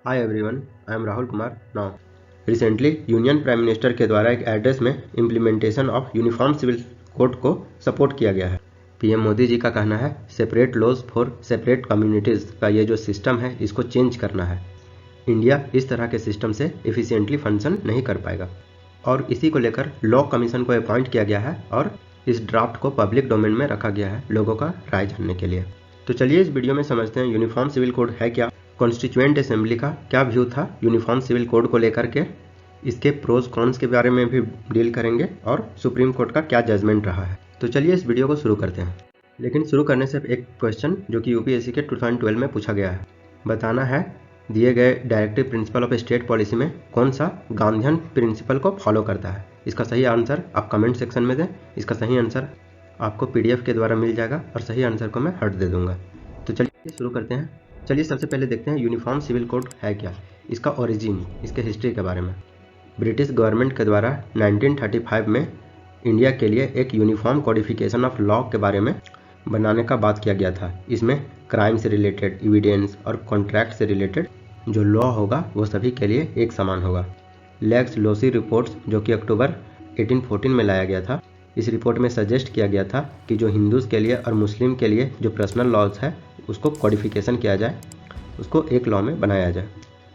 Hi everyone, I am Rahul Kumar now. Recently union prime minister के द्वारा एक एड्रेस में implementation of uniform civil code को सपोर्ट किया गया है। पीएम मोदी जी का कहना है separate laws for separate communities का ये जो सिस्टम है इसको चेंज करना है। इंडिया इस तरह के सिस्टम से एफिशिएंटली फंक्शन नहीं कर पाएगा और इसी को लेकर लॉ कमीशन को अपॉइंट किया गया है और इस ड्राफ्ट को पब्लिक डोमेन में रखा गया है लोगों का राय जानने के लिए। तो चलिए इस वीडियो में समझते हैं यूनिफॉर्म सिविल कोड है क्या, कॉन्स्टिट्यूएंट असेंबली का क्या व्यू था यूनिफॉर्म सिविल कोड को लेकर के, इसके प्रोज कॉन्स के बारे में भी डील करेंगे और सुप्रीम कोर्ट का क्या जजमेंट रहा है। तो चलिए इस वीडियो को शुरू करते हैं। लेकिन शुरू करने से एक क्वेश्चन जो कि यूपीएससी के 2012 में पूछा गया है, बताना है दिए गए directive principle of state policy में कौन सा गांधीयन प्रिंसिपल को फॉलो करता है। इसका सही आंसर आप कमेंट सेक्शन में दें। इसका सही आंसर आपको पीडीएफ के द्वारा मिल जाएगा और सही आंसर को मैं हट दे दूंगा। तो चलिए शुरू करते हैं। चलिए सबसे पहले देखते हैं यूनिफॉर्म सिविल कोड है क्या, इसका ओरिजिन, इसके हिस्ट्री के बारे में। ब्रिटिश गवर्नमेंट के द्वारा 1935 में इंडिया के लिए एक यूनिफॉर्म कोडिफिकेशन ऑफ लॉ के बारे में बनाने का बात किया गया था। इसमें क्राइम से रिलेटेड एविडेंस और कॉन्ट्रैक्ट से रिलेटेड जो लॉ होगा वो सभी के लिए एक समान होगा। लेक्स लोसी रिपोर्ट्स जो कि अक्टूबर 1814 में लाया गया था, इस रिपोर्ट में सजेस्ट किया गया था कि जो हिंदूज़ के लिए और मुस्लिम के लिए जो पर्सनल लॉज है उसको कोडिफिकेशन किया जाए, उसको एक लॉ में बनाया जाए।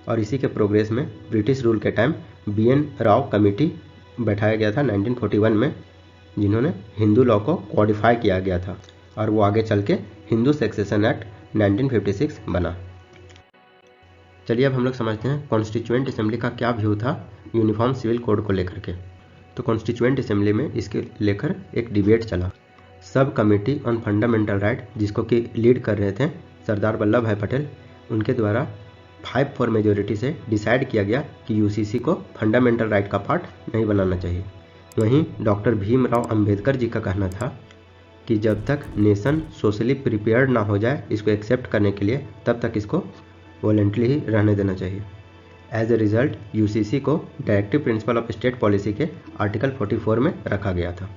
और इसी के प्रोग्रेस में ब्रिटिश रूल के टाइम बीएन राव कमेटी बैठाया गया था 1941 में, जिन्होंने हिंदू लॉ को कोडिफाई किया गया था और वो आगे चल के हिंदू सक्सेशन एक्ट 1956 बना। चलिए अब हम लोग समझते हैं कॉन्स्टिट्यूएंट असेंबली का क्या व्यू था यूनिफॉर्म सिविल कोड को लेकर के। तो कॉन्स्टिट्यूएंट असेंबली में इसके लेकर एक डिबेट चला। Sub committee on fundamental right, जिसको कि लीड कर रहे थे सरदार वल्लभ भाई पटेल, उनके द्वारा 5-4 मेजोरिटी से डिसाइड किया गया कि यूसीसी को फंडामेंटल राइट का पार्ट नहीं बनाना चाहिए। वहीं डॉक्टर भीमराव अंबेडकर जी का कहना था कि जब तक नेशन सोशली प्रिपेयर्ड ना हो जाए इसको एक्सेप्ट करने के लिए, तब तक इसको वॉलंटरी ही रहने देना चाहिए। एज ए रिजल्ट यूसीसी को directive principle of state policy के आर्टिकल 44 में रखा गया था।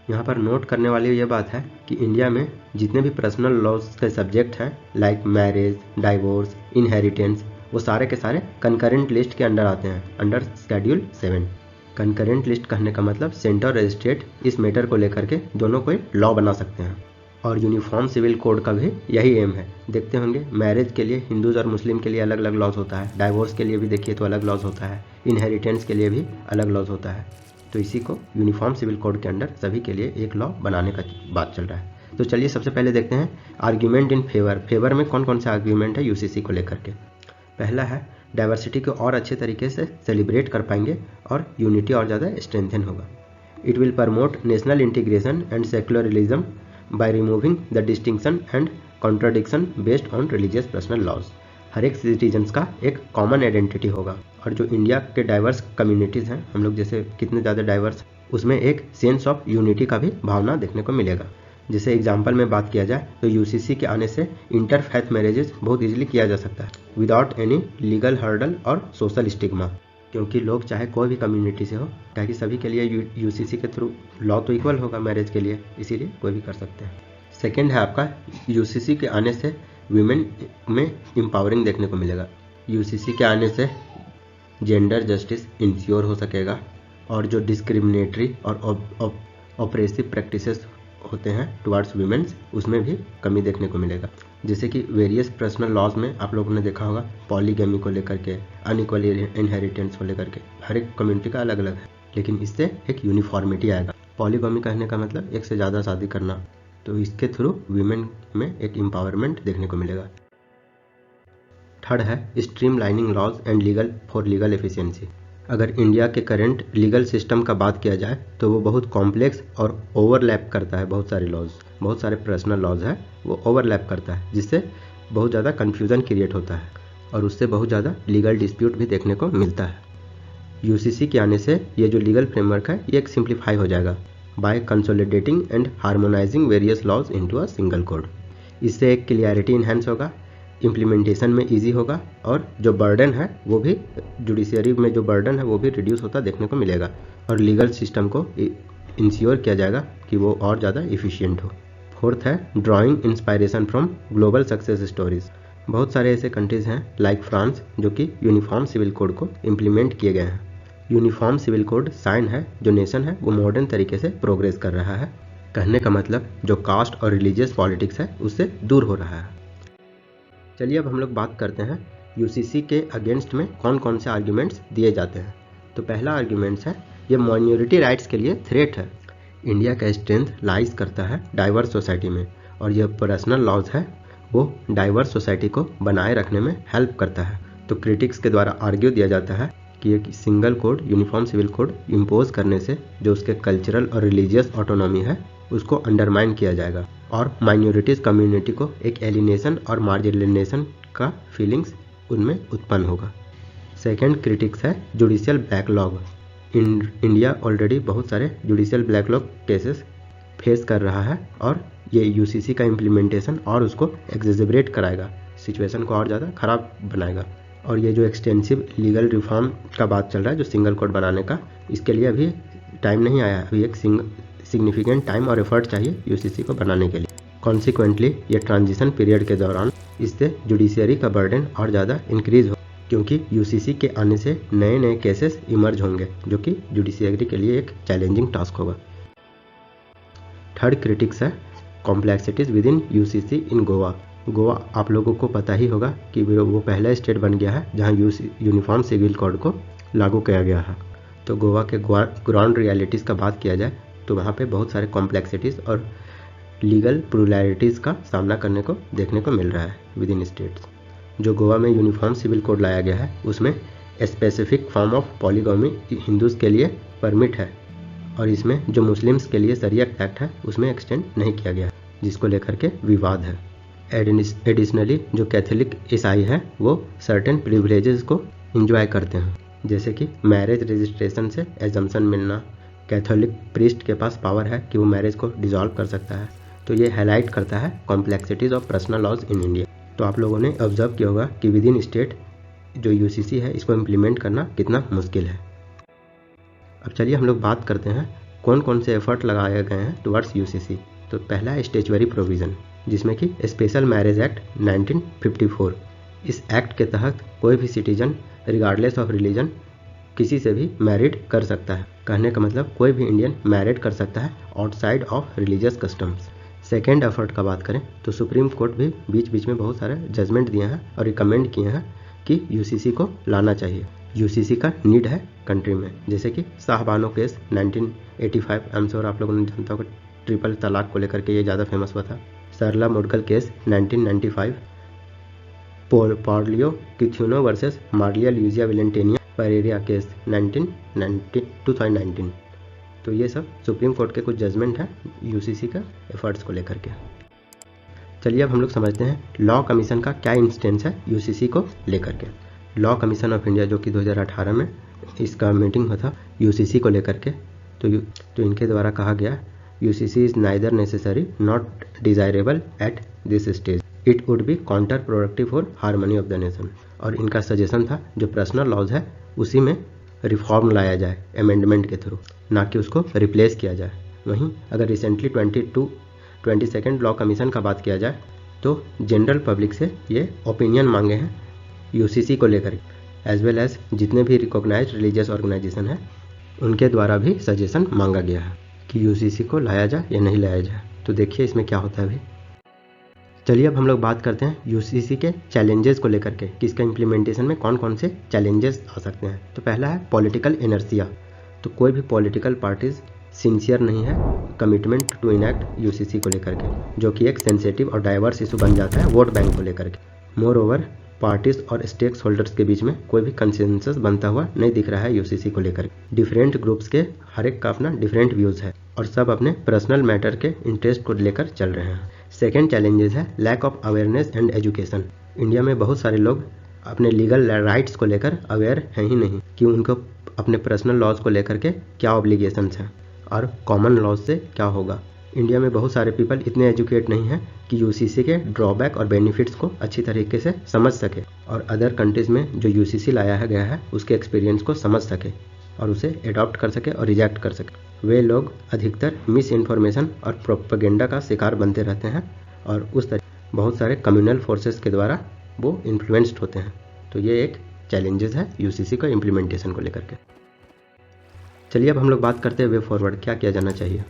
यहाँ पर नोट करने वाली ये बात है कि इंडिया में जितने भी पर्सनल लॉज के सब्जेक्ट हैं लाइक मैरिज, डाइवोर्स, इनहेरिटेंस, वो सारे के सारे कंकरेंट लिस्ट के अंडर आते हैं, अंडर शेड्यूल 7। कंकरेंट लिस्ट कहने का मतलब सेंटर और स्टेट इस मैटर को लेकर के दोनों कोई लॉ बना सकते हैं और यूनिफॉर्म सिविल कोड का भी यही एम है। देखते होंगे मैरिज के लिए हिंदूज और मुस्लिम के लिए अलग अलग लॉज होता है, डाइवोर्स के लिए भी देखिए तो अलग लॉज होता है, इनहेरिटेंस के लिए भी अलग लॉज होता है। तो इसी को यूनिफॉर्म सिविल कोड के अंडर सभी के लिए एक लॉ बनाने का बात चल रहा है। तो चलिए सबसे पहले देखते हैं आर्ग्यूमेंट इन फेवर में कौन कौन से आर्ग्यूमेंट है यूसीसी को लेकर के। पहला है डाइवर्सिटी को और अच्छे तरीके से सेलिब्रेट कर पाएंगे और यूनिटी और ज़्यादा स्ट्रेंथन होगा। It will promote national integration and secularism by removing the distinction and contradiction based on religious personal laws. हर एक सिटीजन्स का एक कॉमन आइडेंटिटी होगा और जो इंडिया के डाइवर्स कम्युनिटीज़ हैं, हम लोग जैसे कितने ज़्यादा डाइवर्स, उसमें एक सेंस ऑफ यूनिटी का भी भावना देखने को मिलेगा। जैसे एग्जांपल में बात किया जाए तो यूसीसी के आने से इंटरफेथ मैरिजेस बहुत इजीली किया जा सकता है विदाउट एनी लीगल हर्डल और सोशल स्टिग्मा, क्योंकि लोग चाहे कोई भी कम्युनिटी से हो, ताकि सभी के लिए यूसीसी के थ्रू लॉ तो इक्वल होगा मैरिज के लिए, इसीलिए कोई भी कर सकते हैं। सेकेंड है आपका यूसीसी के आने से वीमेन में एम्पावरिंग देखने को मिलेगा। यूसीसी के आने से जेंडर जस्टिस इंश्योर हो सकेगा और जो डिस्क्रिमिनेटरी और ऑपरेसिव प्रैक्टिसेस होते हैं टुवर्ड्स वीमेंस, उसमें भी कमी देखने को मिलेगा। जैसे कि वेरियस पर्सनल लॉज में आप लोगों ने देखा होगा पॉलीगैमी को लेकर के, अनइक्वल इनहेरिटेंस को लेकर के, हर एक कम्युनिटी का अलग अलग है, लेकिन इससे एक यूनिफॉर्मिटी आएगा। पॉलीगैमी कहने का मतलब एक से ज़्यादा शादी करना, तो इसके थ्रू वीमेन में एक एम्पावरमेंट देखने को मिलेगा। थर्ड है streamlining laws and legal for legal efficiency. अगर इंडिया के करंट लीगल सिस्टम का बात किया जाए तो वो बहुत कॉम्प्लेक्स और ओवरलैप करता है। बहुत सारे लॉज, बहुत सारे पर्सनल लॉज है, वो ओवरलैप करता है, जिससे बहुत ज़्यादा कन्फ्यूज़न क्रिएट होता है और उससे बहुत ज़्यादा लीगल डिस्प्यूट भी देखने को मिलता है। यूसीसी के आने से ये जो लीगल फ्रेमवर्क है ये एक सिंप्लीफाई हो जाएगा by consolidating and harmonising various laws into a single code. इससे एक क्लियरिटी इन्हेंस होगा, इम्प्लीमेंटेशन में इजी होगा और जो बर्डन है वो भी, जुडिशियरी में जो बर्डन है वो भी रिड्यूस होता देखने को मिलेगा और लीगल सिस्टम को इंश्योर किया जाएगा कि वो और ज़्यादा इफ़िशियंट हो। फोर्थ है drawing inspiration from global success stories. बहुत सारे ऐसे कंट्रीज़ हैं लाइक फ्रांस जो कि यूनिफॉर्म सिविल कोड को इम्प्लीमेंट किए गए हैं। यूनिफॉर्म सिविल कोड साइन है जो नेशन है वो मॉडर्न तरीके से प्रोग्रेस कर रहा है। कहने का मतलब जो कास्ट और रिलीजियस पॉलिटिक्स है उससे दूर हो रहा है। चलिए अब हम लोग बात करते हैं यूसीसी के अगेंस्ट में कौन कौन से आर्ग्यूमेंट्स दिए जाते हैं। तो पहला आर्ग्यूमेंट्स है ये माइनॉरिटी राइट्स के लिए थ्रेट है। इंडिया का स्ट्रेंथ लाइज करता है डाइवर्स सोसाइटी में और यह पर्सनल लॉज है वो डाइवर्स सोसाइटी को बनाए रखने में हेल्प करता है। तो क्रिटिक्स के द्वारा आर्ग्यू दिया जाता है कि एक single code uniform civil code impose करने से जो उसके कल्चरल और रिलीजियस ऑटोनॉमी है उसको अंडरमाइन किया जाएगा और माइनॉरिटीज़ कम्युनिटी को एक एलिनेशन और मार्जिनलाइजेशन का फीलिंग्स उनमें उत्पन्न होगा। सेकेंड क्रिटिक्स है जुडिशियल बैकलॉग। इंडिया ऑलरेडी बहुत सारे जुडिशियल बैकलॉग केसेस फेस कर रहा है और ये यूसीसी का इम्प्लीमेंटेशन और उसको एग्जेजरेट कराएगा, सिचुएशन को और ज़्यादा ख़राब बनाएगा। और ये जो एक्सटेंसिव लीगल रिफॉर्म का बात चल रहा है जो सिंगल कोड बनाने का, इसके लिए अभी टाइम नहीं आया, अभी एक सिग्निफिकेंट टाइम और एफर्ट चाहिए यूसीसी को बनाने के लिए। कॉन्सिक्वेंटली ये ट्रांजिशन पीरियड के दौरान इससे जुडिशियरी का बर्डन और ज़्यादा इंक्रीज हो क्योंकि यूसीसी के आने से नए नए केसेस इमर्ज होंगे जो कि जुडिशियरी के लिए एक चैलेंजिंग टास्क होगा। थर्ड क्रिटिक्स है कॉम्प्लेक्सिटीज विद इन यूसीसी इन गोवा। गोवा आप लोगों को पता ही होगा कि वो पहला स्टेट बन गया है जहां यूनिफॉर्म सिविल कोड को लागू किया गया है। तो गोवा के ग्राउंड रियलिटीज़ का बात किया जाए तो वहाँ पे बहुत सारे कॉम्प्लेक्सिटीज़ और लीगल प्लुरैलिटीज़ का सामना करने को देखने को मिल रहा है विद इन स्टेट्स। जो गोवा में यूनिफॉर्म सिविल कोड लाया गया है उसमें स्पेसिफिक फॉर्म ऑफ पॉलीगॉमी हिंदूज़ के लिए परमिट है और इसमें जो मुस्लिम्स के लिए शरिया एक्ट है उसमें एक्सटेंड नहीं किया गया जिसको लेकर के विवाद है। एडिशनली जो कैथोलिक ईसाई है वो सर्टेन प्रिविलेजेस को इंजॉय करते हैं जैसे कि मैरिज रजिस्ट्रेशन से एजम्पशन मिलना, कैथोलिक प्रीस्ट के पास पावर है कि वो मैरिज को डिसॉल्व कर सकता है। तो ये हाईलाइट करता है complexities of personal laws in India. तो आप लोगों ने ऑब्जर्व किया होगा कि विद इन स्टेट जो यूसीसी है इसको इम्प्लीमेंट करना कितना मुश्किल है। अब चलिए हम लोग बात करते हैं कौन कौन से एफर्ट लगाए गए हैं टुवर्ड्स यूसीसी। तो पहला है स्टेचुअरी प्रोविज़न जिसमें कि स्पेशल मैरिज एक्ट 1954। इस एक्ट के तहत कोई भी सिटीजन रिगार्डलेस ऑफ रिलीजन किसी से भी मैरिड कर सकता है। कहने का मतलब कोई भी इंडियन मैरिड कर सकता है outside of religious customs. Second effort का बात करें तो सुप्रीम कोर्ट भी बीच बीच में बहुत सारे जजमेंट दिए हैं और रिकमेंड किए हैं कि यूसीसी को लाना चाहिए। यूसीसी का नीड है कंट्री में, जैसे कि Shah Bano case 1985, I am sure आप लोगों ने जानता होगा, ट्रिपल तलाक को लेकर के ये ज़्यादा फेमस हुआ था। सरला मुडगल केस 1995, पॉर्लियो किथ्यूनो वर्सेस मार्लिया ल्यूजिया विलेंटेनिया परेरिया केस 2019। तो ये सब सुप्रीम कोर्ट के कुछ जजमेंट हैं यूसीसी का एफर्ट्स को लेकर के। चलिए अब हम लोग समझते हैं लॉ कमीशन का क्या इंस्टेंस है यूसीसी को लेकर के। लॉ कमीशन ऑफ इंडिया जो कि 2018 में इसका मीटिंग हुआ था यूसीसी को लेकर के, तो इनके द्वारा कहा गया UCC is neither necessary not desirable at this stage, it would be counter productive for harmony of the nation. और इनका सजेशन था जो पर्सनल लॉज है उसी में रिफॉर्म लाया जाए अमेंडमेंट के थ्रू, ना कि उसको रिप्लेस किया जाए। वहीं अगर रिसेंटली 22nd लॉ कमीशन का बात किया जाए तो जनरल पब्लिक से ये ओपिनियन मांगे हैं यूसीसी को लेकर, एज वेल एज जितने भी रिकॉग्नाइज्ड रिलीजियस ऑर्गेनाइजेशन है उनके द्वारा भी सजेशन मांगा गया है कि यूसीसी को लाया जाए या नहीं लाया जाए। तो देखिए इसमें क्या होता है अभी। चलिए अब हम लोग बात करते हैं यूसीसी के चैलेंजेस को लेकर के कि इसका इम्प्लीमेंटेशन में कौन कौन से चैलेंजेस आ सकते हैं। तो पहला है पॉलिटिकल इनर्सिया। तो कोई भी पॉलिटिकल पार्टीज सिंसियर नहीं है कमिटमेंट टू इनैक्ट यूसीसी को लेकर के, जो कि एक सेंसिटिव और डाइवर्स इशू बन जाता है वोट बैंक को लेकर के। मोर ओवर पार्टीज और स्टेक होल्डर्स के बीच में कोई भी कंसेंसस बनता हुआ नहीं दिख रहा है यूसीसी को लेकर। डिफरेंट ग्रुप्स के हर एक का अपना डिफरेंट व्यूज़ है और सब अपने पर्सनल मैटर के इंटरेस्ट को लेकर चल रहे हैं। सेकेंड चैलेंजेस है lack of awareness and education. India में बहुत सारे लोग अपने लीगल राइट्स को लेकर अवेयर हैं ही नहीं कि उनको अपने पर्सनल लॉज को लेकर के क्या ऑब्लिगेशंस हैं और कॉमन लॉज से क्या होगा। इंडिया में बहुत सारे पीपल इतने एजुकेट नहीं हैं कि यूसीसी के ड्रॉबैक और बेनिफिट्स को अच्छी तरीके से समझ सके और अदर कंट्रीज़ में जो यूसीसी लाया गया है उसके एक्सपीरियंस को समझ सके और उसे अडॉप्ट कर सके और रिजेक्ट कर सके। वे लोग अधिकतर मिस इन्फॉर्मेशन और प्रोपेगेंडा का शिकार बनते रहते हैं और उस तरह बहुत सारे कम्युनल फोर्सेस के द्वारा वो इन्फ्लुएंस्ड होते हैं। तो ये एक चैलेंजेस है यूसीसी का इम्प्लीमेंटेशन को लेकर के। चलिए अब हम लोग बात करते हैं वे फॉरवर्ड क्या किया जाना चाहिए।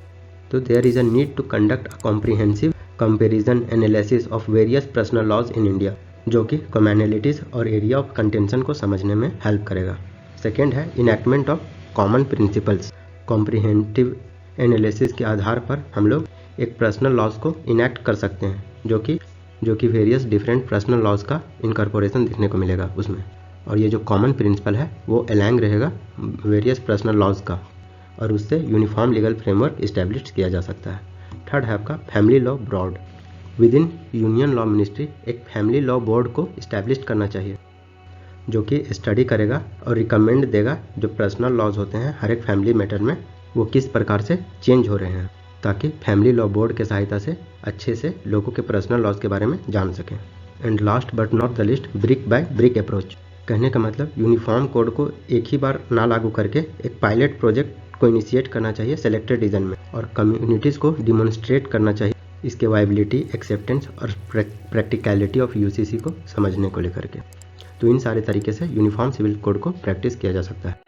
तो there is a need to conduct a comprehensive comparison analysis of various personal laws in India, जो कि कॉमनैलिटीज़ और एरिया ऑफ कंटेंशन को समझने में हेल्प करेगा। सेकेंड है enactment of common principles. Comprehensive analysis के आधार पर हम लोग एक पर्सनल लॉज को इनैक्ट कर सकते हैं, जो कि वेरियस डिफरेंट पर्सनल लॉज का इनकॉर्पोरेशन देखने को मिलेगा उसमें। और ये जो कॉमन प्रिंसिपल है वो अलाइंग रहेगा वेरियस पर्सनल लॉज का, और उससे यूनिफॉर्म लीगल फ्रेमवर्क इस्टेब्लिश किया जा सकता है। थर्ड है आपका family law board. With in union law ministry एक फैमिली लॉ बोर्ड को इस्टेब्लिश करना चाहिए, जो कि स्टडी करेगा और रिकमेंड देगा जो पर्सनल लॉज होते हैं हर एक फैमिली मैटर में वो किस प्रकार से चेंज हो रहे हैं, ताकि फैमिली लॉ बोर्ड के सहायता से अच्छे से लोगों के पर्सनल लॉज के बारे में जान सकें। And last but not the list, brick by brick approach. कहने का मतलब यूनिफॉर्म कोड को एक ही बार ना लागू करके एक पायलट प्रोजेक्ट को इनिशिएट करना चाहिए सेलेक्टेड रीजन में, और कम्युनिटीज़ को डिमॉन्स्ट्रेट करना चाहिए इसके वायबिलिटी, एक्सेप्टेंस और प्रैक्टिकलिटी ऑफ यूसीसी को समझने को लेकर के। तो इन सारे तरीके से यूनिफॉर्म सिविल कोड को प्रैक्टिस किया जा सकता है।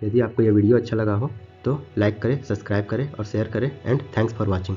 यदि आपको यह वीडियो अच्छा लगा हो तो लाइक करें, सब्सक्राइब करें और शेयर करें। And thanks for watching.